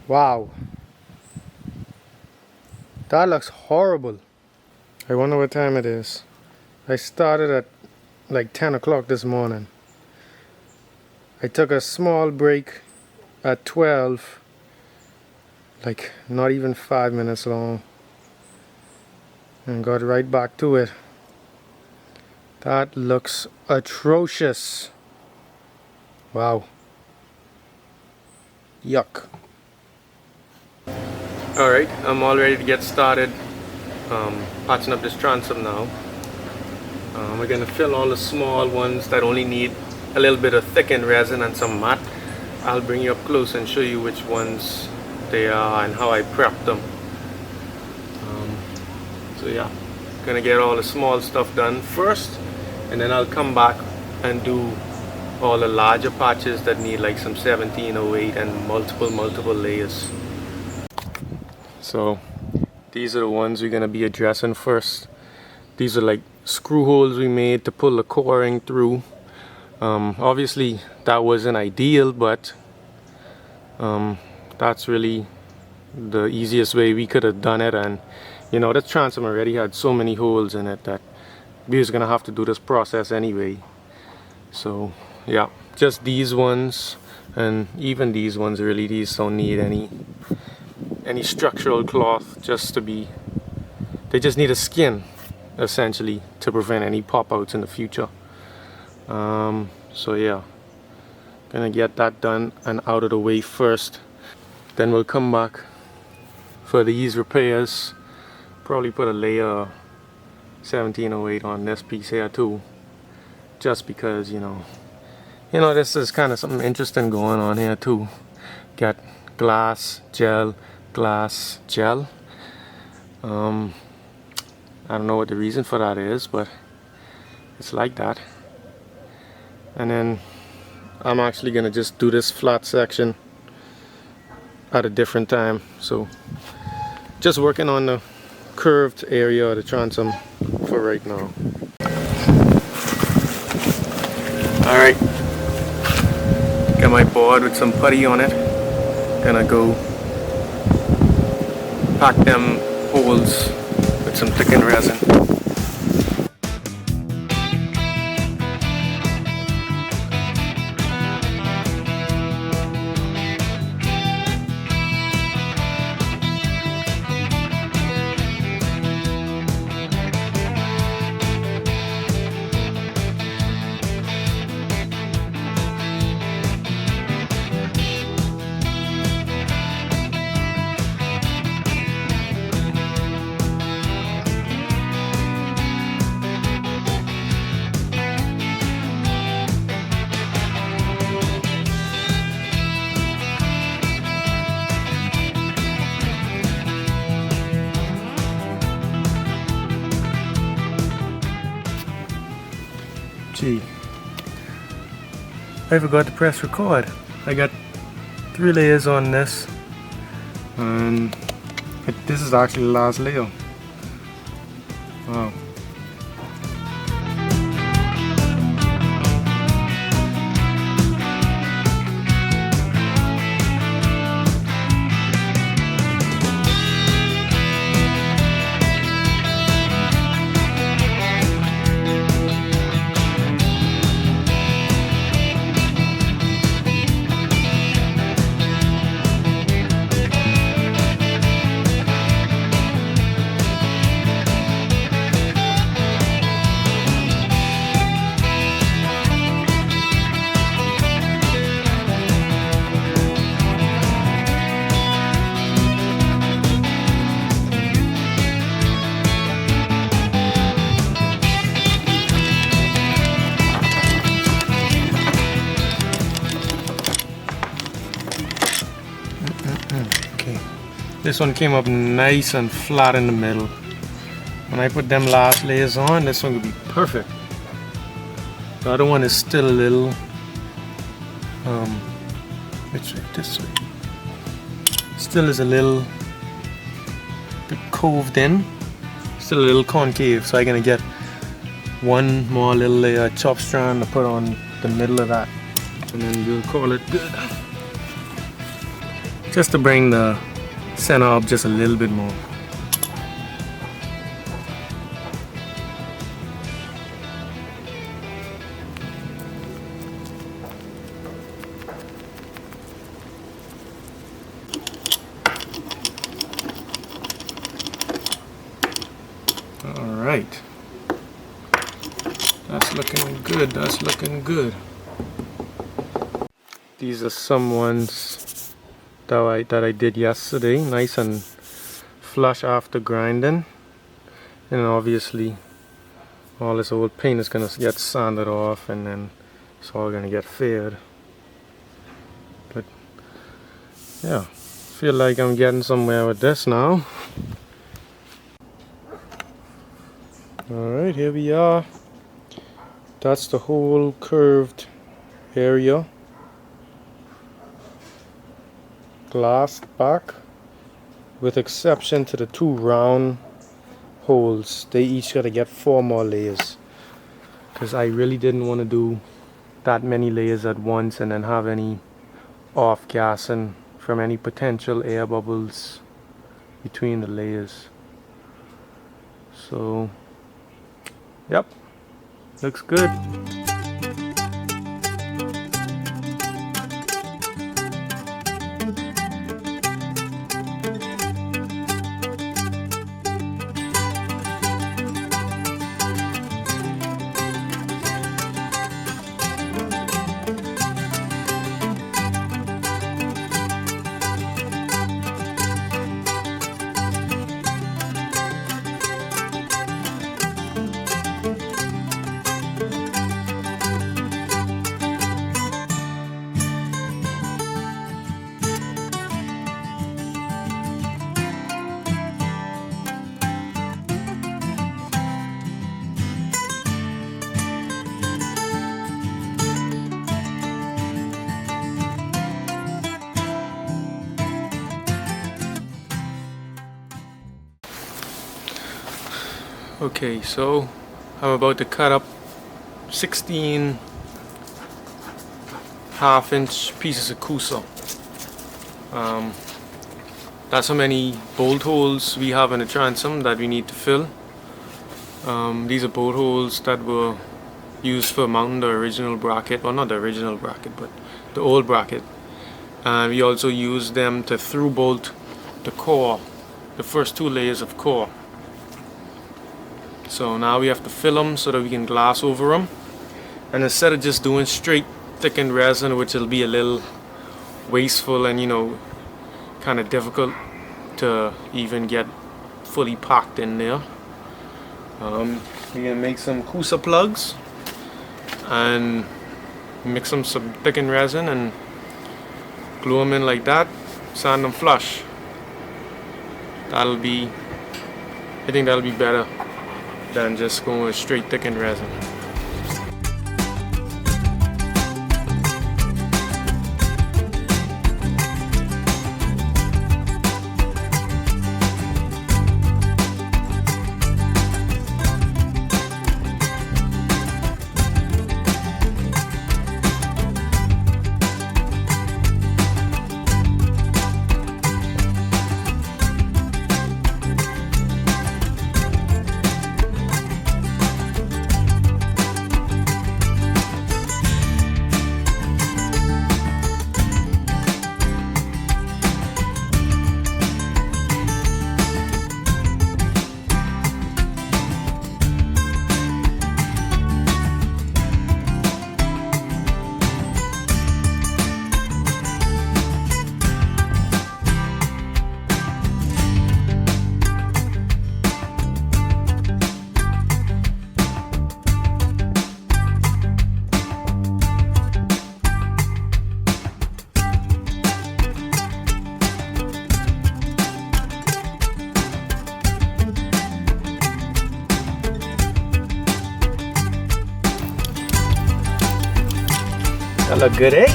Wow, that looks horrible. I wonder what time it is. I started at like 10 o'clock this morning. I took a small break at 12, like not even 5 minutes long, and got right back to it. That looks atrocious. Wow. Yuck. Alright, I'm all ready to get started patching up this transom now. We're going to fill all the small ones that only need a little bit of thickened resin and some matte. I'll bring you up close and show you which ones they are and how I prepped them. So yeah, gonna get all the small stuff done first, and then I'll come back and do all the larger patches that need like some 1708 and multiple layers. So these are the ones we're gonna be addressing first. These are like screw holes we made to pull the coring through. Obviously that wasn't ideal, but that's really the easiest way we could have done it. And you know, the transom already had so many holes in it that we was gonna have to do this process anyway. So yeah, just these ones, and even these ones, really, these don't need any structural cloth, just to be, they just need a skin essentially to prevent any pop outs in the future. So yeah, gonna get that done and out of the way first, then we'll come back for these repairs. Probably put a layer of 1708 on this piece here too, just because you know this is kind of something interesting going on here too. Got glass gel. I don't know what the reason for that is, but it's like that. And then I'm actually gonna just do this flat section at a different time. So just working on the curved area of the transom for right now. Alright, got my board with some putty on it. Gonna go pack them holes with some thickened resin. Gee, I forgot to press record. I got 3 layers on this, and this is actually the last layer. Wow. This one came up nice and flat in the middle. When I put them last layers on, this one will be perfect. The other one is still a little, which way? This way. Still is a little bit coved in, still a little concave. So I'm gonna get one more little layer of chop strand to put on the middle of that, and then we'll call it good. just to bring the center up just a little bit more. Alright, that's looking good, that's looking good. These are some ones that I did yesterday, nice and flush after grinding. And obviously all this old paint is going to get sanded off and then it's all going to get faired. But yeah, feel like I'm getting somewhere with this now. Alright, here we are. That's the whole curved area. Glassed back, with exception to the two round holes. They each got to get 4 more layers, because I really didn't want to do that many layers at once and then have any off gassing from any potential air bubbles between the layers. So yep, looks good. Okay, so I'm about to cut up 16 half-inch pieces of kusa. That's how many bolt holes we have in the transom that we need to fill. These are bolt holes that were used for mounting the original bracket, well, not the original bracket, but the old bracket. And we also use them to through bolt the core, the first 2 layers of core. So now we have to fill them so that we can glass over them. And instead of just doing straight thickened resin, which will be a little wasteful and, you know, kind of difficult to even get fully packed in there, we're gonna make some kusa plugs and mix them some thickened resin and glue them in like that, sand them flush. I think that'll be better than just going with straight thickened resin. That look good, eh?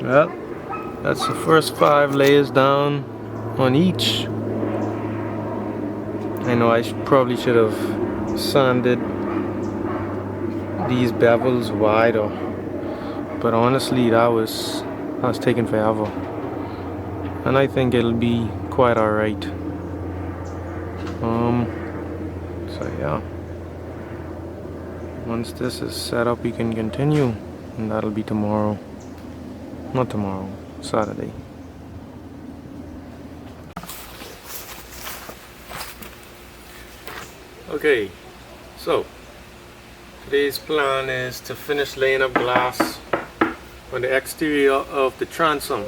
Well, that's the first 5 layers down on each. I know I probably should have sanded these bevels wider, but honestly that was taking forever, and I think it'll be quite alright. So yeah, once this is set up we can continue, and that'll be tomorrow. Not tomorrow, Saturday. Okay, so today's plan is to finish laying up glass on the exterior of the transom.